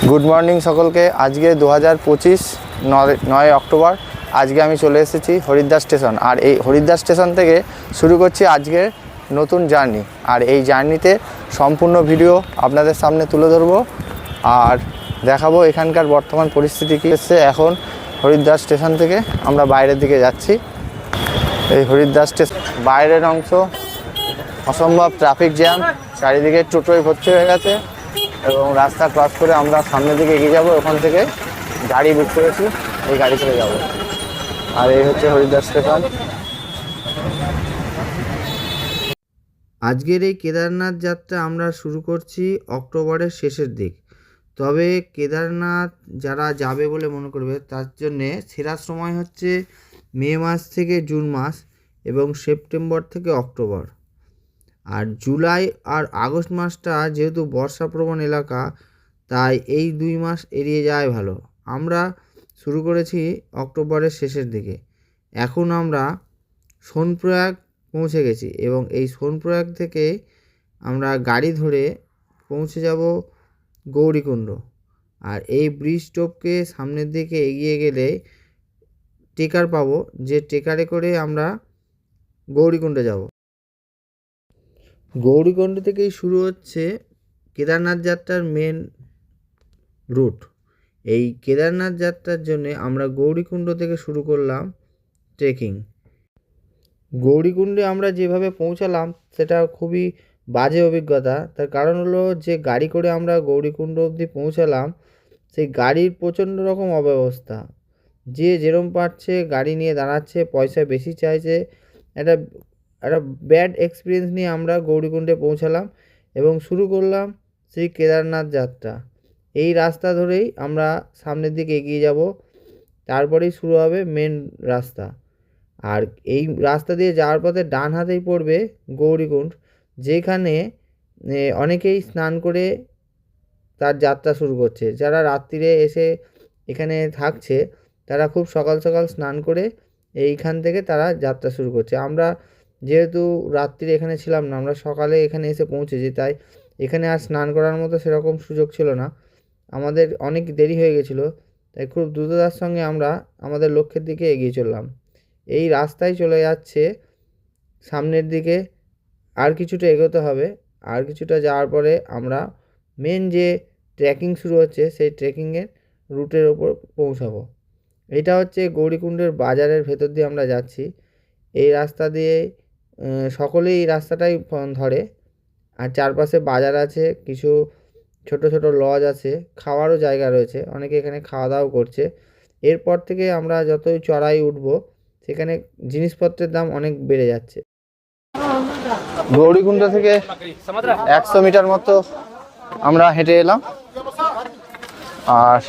Good morning সকলকে। আজকে 2025 9 October. আজকে আমি চলে এসেছি হরিদ্বার স্টেশন। আর এই হরিদ্বার স্টেশন থেকে শুরু করছি আজকের নতুন জার্নি। আর এই জার্নিতে সম্পূর্ণ ভিডিও আপনাদের সামনে তুলে ধরবো আর দেখাবো এখানকার বর্তমান পরিস্থিতি কী এসছে। এখন হরিদ্বার স্টেশন থেকে আমরা বাইরের দিকে যাচ্ছি। এই হরিদ্বার স্টেশন বাইরের অংশ অসম্ভব ট্রাফিক জ্যাম, চারিদিকে টোটোয় ভর্তি হয়ে গেছে এবং রাস্তা ক্রস করে আমরা সামনের দিকে এগিয়ে যাব। ওখান থেকে গাড়ি বুক করেছি, এই গাড়ি চলে যাব। আর এই হচ্ছে হরিদ্বার স্টেশন। আজকের এই কেদারনাথ যাত্রা আমরা শুরু করছি অক্টোবরের শেষের দিক। তবে কেদারনাথ যারা যাবে বলে মনে করবে তার জন্যে সেরা সময় হচ্ছে মে মাস থেকে জুন মাস এবং সেপ্টেম্বর থেকে অক্টোবর। আর জুলাই আর আগস্ট মাসটা যেহেতু বর্ষাপ্রবণ এলাকা, তাই এই 2 মাস এড়িয়ে যাওয়াই ভালো। আমরা শুরু করেছি অক্টোবরের শেষের দিকে। এখন আমরা সোনপ্রয়াগ পৌঁছে গেছি এবং এই সোনপ্রয়াগ থেকে আমরা গাড়ি ধরে পৌঁছে যাব গৌরীকুণ্ড। আর এই ব্রিজ টপকে সামনের দিকে এগিয়ে গেলে ট্রেকার পাবো, যে ট্রেকারে করে আমরা গৌরীকুণ্ডে যাব। গৌরীকুণ্ড থেকেই শুরু হচ্ছে কেদারনাথ যাত্রার মেন রুট। এই কেদারনাথ যাত্রার জন্যে আমরা গৌরীকুণ্ড থেকে শুরু করলাম ট্রেকিং। গৌরীকুণ্ডে আমরা যেভাবে পৌঁছালাম সেটা খুবই বাজে অভিজ্ঞতা। তার কারণ হলো যে গাড়ি করে আমরা গৌরীকুণ্ড অবধি পৌঁছালাম, সেই গাড়ির প্রচণ্ড রকম অব্যবস্থা। যে যেরম পারছে গাড়ি নিয়ে দাঁড়াচ্ছে, পয়সা বেশি চাইছে। একটা ব্যাড এক্সপিরিয়েন্স নিয়ে আমরা গৌরীকুণ্ডে পৌঁছালাম এবং শুরু করলাম সেই কেদারনাথ যাত্রা। এই রাস্তা ধরেই আমরা সামনের দিকে এগিয়ে যাব, তারপরেই শুরু হবে মেন রাস্তা। আর এই রাস্তা দিয়ে যাওয়ার পথে ডান হাতেই পড়বে গৌরীকুণ্ড, যেখানে অনেকেই স্নান করে তার যাত্রা শুরু করছে। যারা রাত্রিরে এসে এখানে থাকছে তারা খুব সকাল সকাল স্নান করে এইখান থেকে তারা যাত্রা শুরু করছে। আমরা যেহেতু রাত্রিরে এখানে ছিলাম না, আমরা সকালে এখানে এসে পৌঁছেছি, তাই এখানে আর স্নান করার মতো সেরকম সুযোগ ছিল না। আমাদের অনেক দেরি হয়ে গেছিলো, তাই খুব দ্রুততার সঙ্গে আমরা আমাদের লক্ষ্যের দিকে এগিয়ে চললাম। এই রাস্তায় চলে যাচ্ছে সামনের দিকে। আর কিছুটা এগোতে হবে, আর কিছুটা যাওয়ার পরে আমরা মেন যে ট্রেকিং শুরু হচ্ছে সেই ট্রেকিংয়ের রুটের ওপর পৌঁছাবো। এটা হচ্ছে গৌরীকুণ্ডের বাজারের ভেতর দিয়ে আমরা যাচ্ছি। এই রাস্তা দিয়ে সকলেই এই রাস্তাটাই ধরে। আর চারপাশে বাজার আছে, কিছু ছোট ছোট লজ আছে, খাওয়ারও জায়গা রয়েছে, অনেকে এখানে খাওয়া দাওয়াও করছে। এরপর থেকে আমরা যতই চড়াই উঠবো সেখানে জিনিসপত্রের দাম অনেক বেড়ে যাচ্ছে। গৌরীকুণ্ড থেকে 100 মিটার মতো আমরা হেঁটে এলাম আর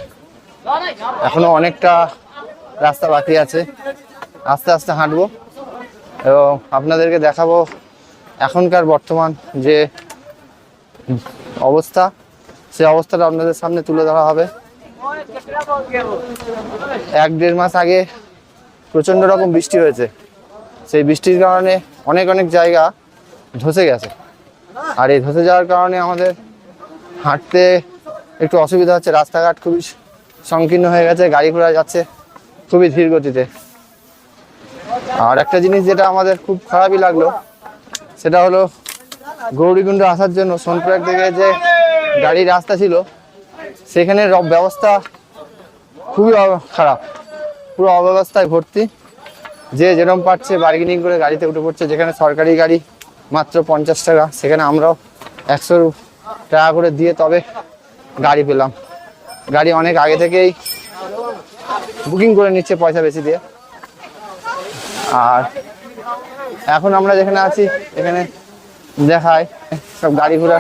এখনো অনেকটা রাস্তা বাকি আছে। আস্তে আস্তে হাঁটবো এবং আপনাদেরকে দেখাবো এখনকার বর্তমান যে অবস্থা, সেই অবস্থাটা আপনাদের সামনে তুলে ধরা হবে। 1-1.5 মাস আগে প্রচণ্ড রকম বৃষ্টি হয়েছে, সেই বৃষ্টির কারণে অনেক জায়গা ধসে গেছে। আর এই ধসে যাওয়ার কারণে আমাদের হাঁটতে একটু অসুবিধা হচ্ছে। রাস্তাঘাট খুবই সংকীর্ণ হয়ে গেছে, গাড়ি ঘোড়া যাচ্ছে খুবই ধীর গতিতে। আর একটা জিনিস যেটা আমাদের খুব খারাপই লাগলো সেটা হলো গৌরীকুণ্ড আসার জন্য সোনপ্রয়াগ থেকে যে গাড়ির রাস্তা ছিল সেখানের ব্যবস্থা খুবই খারাপ, পুরো অব্যবস্থায় ভর্তি। যে যেরকম পারছে বার্গেনিং করে গাড়িতে উঠে পড়ছে। যেখানে সরকারি গাড়ি মাত্র 50 টাকা, সেখানে আমরাও 100 টাকা করে দিয়ে তবে গাড়ি পেলাম। গাড়ি অনেক আগে থেকেই বুকিং করে নিচ্ছে পয়সা বেশি দিয়ে। আর এখন আমরা যেখানে আছি এখানে দেখায় সব গাড়ি ঘোড়া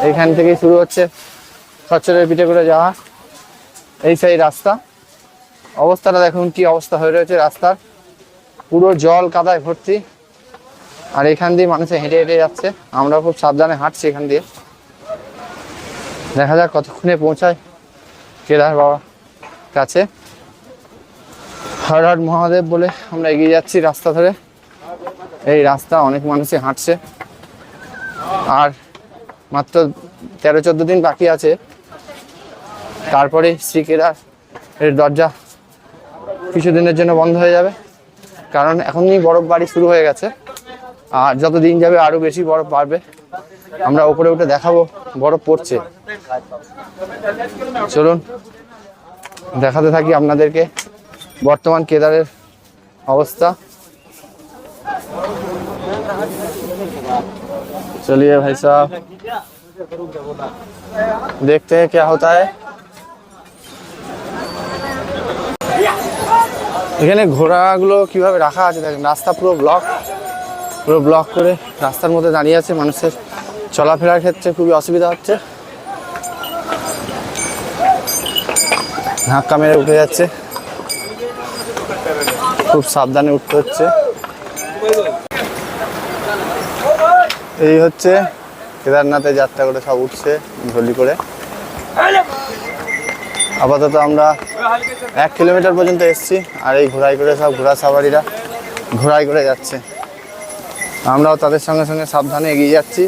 এইখান থেকেই শুরু হচ্ছে খচ্চরের পিঠে করে যাওয়া। এই সেই রাস্তা, অবস্থাটা দেখুন কি অবস্থা হয়ে রয়েছে রাস্তার, পুরো জল কাদায় ভর্তি। আর এখান দিয়ে মানুষে হেঁটে হেঁটে যাচ্ছে, আমরা খুব সাবধানে হাঁটছি এখান দিয়ে। দেখা যাক কতক্ষণে পৌঁছায় কেদার বাবার কাছে। হর হর মহাদেব বলে আমরা এগিয়ে যাচ্ছি রাস্তা ধরে। এই রাস্তা অনেক মানুষই হাঁটছে আর মাত্র 13-14 দিন বাকি আছে তারপরে শ্রীকেদার এর দরজা কিছুদিনের জন্য বন্ধ হয়ে যাবে, কারণ এখনই বরফ বাড়ি শুরু হয়ে গেছে, আর যত দিন যাবে আরও বেশি বরফ বাড়বে। আমরা উপরে উঠে দেখাবো বরফ পড়ছে। চলুন দেখাতে থাকি আপনাদেরকে বর্তমান কেদারের অবস্থা। चलिए भाई साहब देखते हैं क्या होता है। এখানে ঘোড়াগুলো কিভাবে রাখা আছে দেখেন, রাস্তা পুরো ব্লক করে রাস্তার মধ্যে দাঁড়িয়ে আছে, মানুষের চলাফেরার ক্ষেত্রে খুবই অসুবিধা হচ্ছে। ধাক্কা মেরে উঠে যাচ্ছে, খুব সাবধানে উঠতে হচ্ছে। এই হচ্ছে কেদারনাথে যাত্রা করে সব উঠছে ঝলি করে। আপাতত আমরা 1 কিলোমিটার পর্যন্ত এসেছি, আর এই ঘোড়ায় করে সব ঘোড়া সাওয়ারিরা ঘোড়ায় করে যাচ্ছে, আমরাও তাদের সঙ্গে সঙ্গে সাবধানে এগিয়ে যাচ্ছি।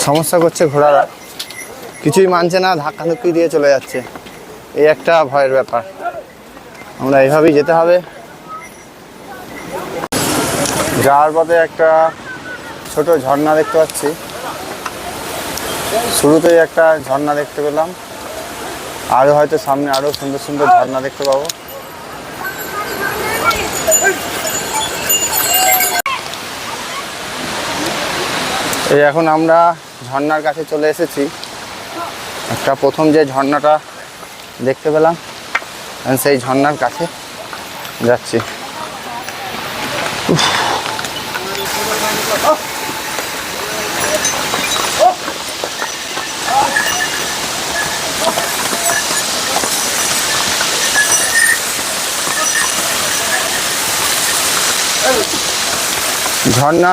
সমস্যা করছে ঘোড়ারা, কিছুই মানছে না, ধাক্কাধুক্কি দিয়ে চলে যাচ্ছে, এই একটা ভয়ের ব্যাপার। আমরা এইভাবেই যেতে হবে। যাওয়ার পথে একটা ছোট ঝর্ণা দেখতে পাচ্ছি, শুরুতেই একটা ঝর্ণা দেখতে পেলাম, আরও হয়তো সামনে আরও সুন্দর সুন্দর ঝর্ণা দেখতে পাবো। এই এখন আমরা ঝর্ণার কাছে চলে এসেছি। একটা প্রথম যে ঝর্ণাটা দেখতে পেলাম, সেই ঝর্ণার কাছে যাচ্ছি। ঝর্ণা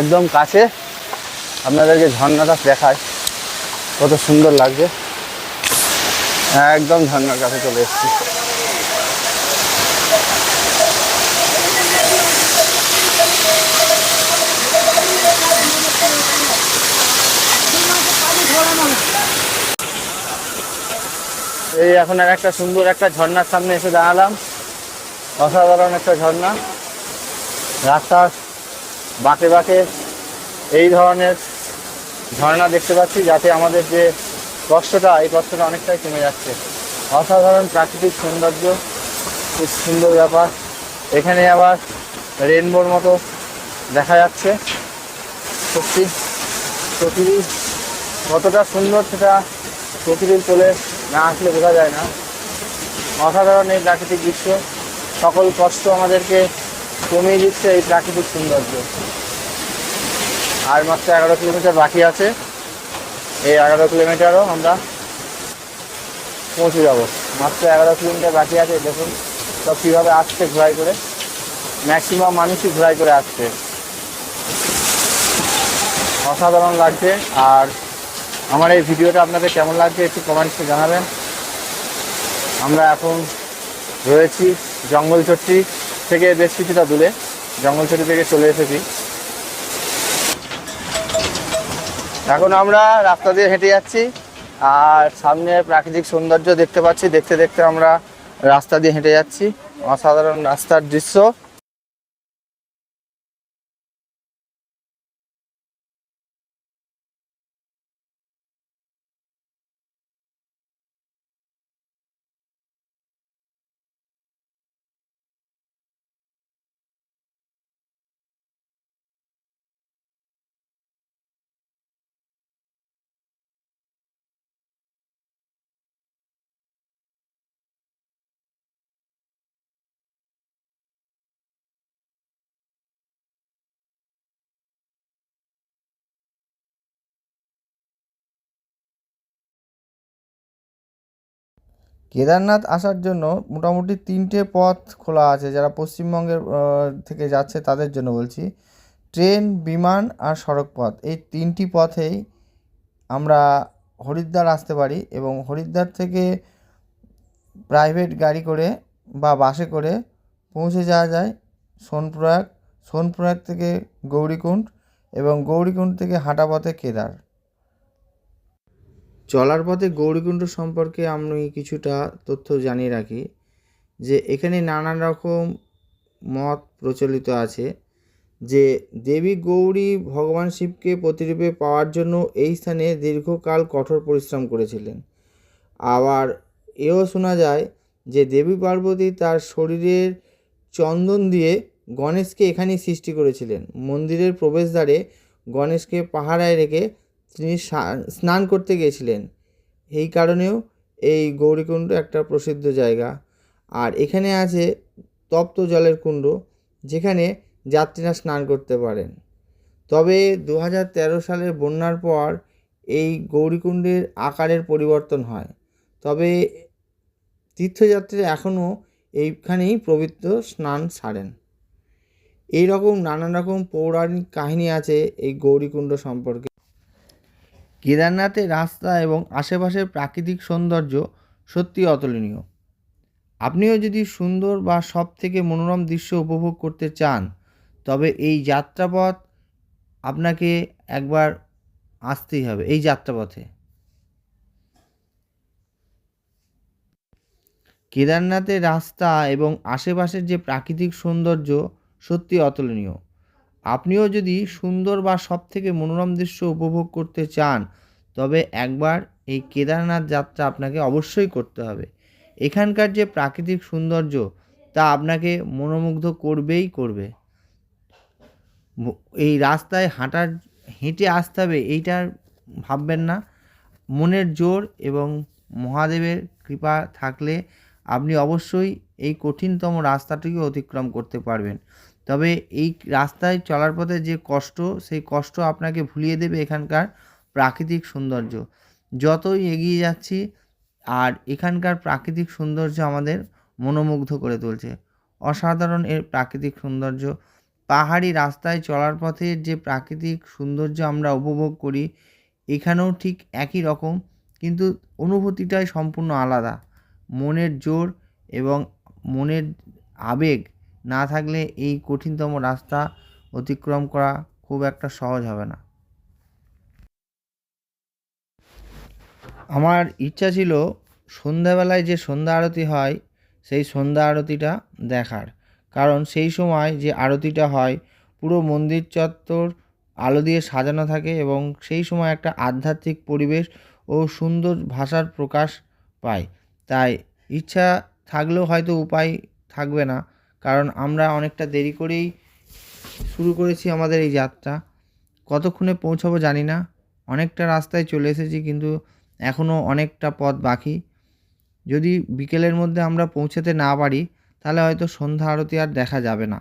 একদম কাছে, আপনাদেরকে ঝর্ণাটা দেখায় কত সুন্দর লাগছে। একদম ঝর্ণার কাছে চলে এসেছি। এই এখন আর একটা সুন্দর একটা ঝর্ণার সামনে এসে দাঁড়ালাম, অসাধারণ একটা ঝর্ণা। রাস্তার বাঁকে বাঁকে এই ধরনের ঝর্ণা দেখতে পাচ্ছি, যাতে আমাদের যে কষ্টটা, এই কষ্টটা অনেকটাই কমে যাচ্ছে। অসাধারণ প্রাকৃতিক সৌন্দর্য, খুব সুন্দর ব্যাপার। এখানে আবার রেনবোর মতো দেখা যাচ্ছে। সত্যি প্রকৃতি কতটা সুন্দর সেটা প্রকৃতির কোলে না আসলে বোঝা যায় না। অসাধারণ এই প্রাকৃতিক দৃশ্য, সকল কষ্ট আমাদেরকে কমিয়ে দিচ্ছে এই প্রাকৃতিক সৌন্দর্য। আর মাত্র 11 কিলোমিটার বাকি আছে, এই 11 কিলোমিটারও আমরা পৌঁছে যাব। মাত্র 11 কিলোমিটার বাকি আছে। দেখুন সব কীভাবে আসছে ঘোড়ায় করে, ম্যাক্সিমাম মানুষই ঘোড়ায় করে আসছে। অসাধারণ লাগছে। আর আমার এই ভিডিওটা আপনাদের কেমন লাগছে একটু কমেন্টসে জানাবেন। আমরা এখন রয়েছি জঙ্গলচট্টি থেকে বেশ কিছুটা দূরে, জঙ্গলচট্টি থেকে চলে এসেছি। এখন আমরা রাস্তা দিয়ে হেঁটে যাচ্ছি, আর সামনে প্রাকৃতিক সৌন্দর্য দেখতে পাচ্ছি। দেখতে দেখতে আমরা রাস্তা দিয়ে হেঁটে যাচ্ছি, অসাধারণ রাস্তার দৃশ্য। কেদারনাথ আসার জন্য মোটামুটি 3টে পথ খোলা আছে। যারা পশ্চিমবঙ্গের থেকে যাচ্ছে তাদের জন্য বলছি, ট্রেন, বিমান আর সড়ক পথ। এই 3টি পথেই আমরা হরিদ্বার আসতে পারি, এবং হরিদ্বার থেকে প্রাইভেট গাড়ি করে বা বাসে করে পৌঁছে যাওয়া যায় সোনপ্রয়াগ। সোনপ্রয়াগ থেকে গৌরীকুণ্ড, এবং গৌরীকুণ্ড থেকে হাঁটা পথে কেদার। চলার পথে গৌরীকুণ্ড সম্পর্কে আমি কিছুটা তথ্য জানিয়ে রাখি যে এখানে নানান রকম মত প্রচলিত আছে যে দেবী গৌরী ভগবান শিবকে প্রতিরূপে পাওয়ার জন্য এই স্থানে দীর্ঘকাল কঠোর পরিশ্রম করেছিলেন। আবার এও শোনা যায় যে দেবী পার্বতী তার শরীরের চন্দন দিয়ে গণেশকে এখানেই সৃষ্টি করেছিলেন। মন্দিরের প্রবেশদ্বারে গণেশকে পাহারায় রেখে তিনি স্নান করতে গিয়েছিলেন। এই কারণেও এই গৌরীকুণ্ড একটা প্রসিদ্ধ জায়গা। আর এখানে আছে তপ্ত জলের কুণ্ড, যেখানে যাত্রীরা স্নান করতে পারেন। তবে 2013 সালের বন্যার পর এই গৌরীকুণ্ডের আকারের পরিবর্তন হয়। তবে তীর্থযাত্রীরা এখনও এইখানেই পবিত্র স্নান সারেন। এই রকম নানান রকম পৌরাণিক কাহিনী আছে এই গৌরীকুণ্ড সম্পর্কে। কেদারনাথের রাস্তা এবং আশেপাশের প্রাকৃতিক সৌন্দর্য সত্যি অতুলনীয়। আপনিও যদি সুন্দর বা সব থেকে মনোরম দৃশ্য উপভোগ করতে চান, তবে এই যাত্রাপথ আপনাকে একবার আসতেই হবে। এই যাত্রাপথে কেদারনাথের রাস্তা এবং আশেপাশের যে প্রাকৃতিক সৌন্দর্য সত্যি অতুলনীয়। আপনিও যদি সুন্দর বা সব থেকে মনোরম দৃশ্য উপভোগ করতে চান, তবে একবার এই কেদারনাথ যাত্রা আপনাকে অবশ্যই করতে হবে। এখানকার যে প্রাকৃতিক সৌন্দর্য তা আপনাকে মনোমুগ্ধ করবেই করবে। এই রাস্তায় হেঁটে আসতে হবে এইটার ভাববেন না। মনের জোর এবং মহাদেবের কৃপা থাকলে আপনি অবশ্যই এই কঠিনতম রাস্তাটিকে অতিক্রম করতে পারবেন। তবে এই রাস্তায় চলার পথে যে কষ্ট, সেই কষ্ট আপনাকে ভুলিয়ে দেবে এখানকার প্রাকৃতিক সৌন্দর্য। যতই এগিয়ে যাচ্ছি আর এখানকার প্রাকৃতিক সৌন্দর্য আমাদের মনোমুগ্ধ করে তুলছে। অসাধারণ এর প্রাকৃতিক সৌন্দর্য। পাহাড়ি রাস্তায় চলার পথে যে প্রাকৃতিক সৌন্দর্য আমরা উপভোগ করি, এখানেও ঠিক একই রকম, কিন্তু অনুভূতিটাই সম্পূর্ণ আলাদা। মনের জোর এবং মনের আবেগ না থাকলে এই কঠিনতম রাস্তা অতিক্রম করা খুব একটা সহজ হবে না। আমার ইচ্ছা ছিল সন্ধ্যাবেলায় যে সন্ধ্যা আরতি হয় সেই সন্ধ্যা আরতিটা দেখার, কারণ সেই সময় যে আরতিটা হয় পুরো মন্দির চত্বর আলো দিয়ে সাজানো থাকে এবং সেই সময় একটা আধ্যাত্মিক পরিবেশ ও সুন্দর ভাষার প্রকাশ পায়। তাই ইচ্ছা থাকলেও হয়তো উপায় থাকবে না, কারণ আমরা অনেকটা দেরি করেই শুরু করেছি আমাদের এই যাত্রা। কতক্ষণে পৌঁছাবো জানি না। অনেকটা রাস্তায় চলে এসেছি, কিন্তু এখনও অনেকটা পথ বাকি। যদি বিকেলের মধ্যে আমরা পৌঁছাতে না পারি, তাহলে হয়তো সন্ধ্যা আরতি আর দেখা যাবে না।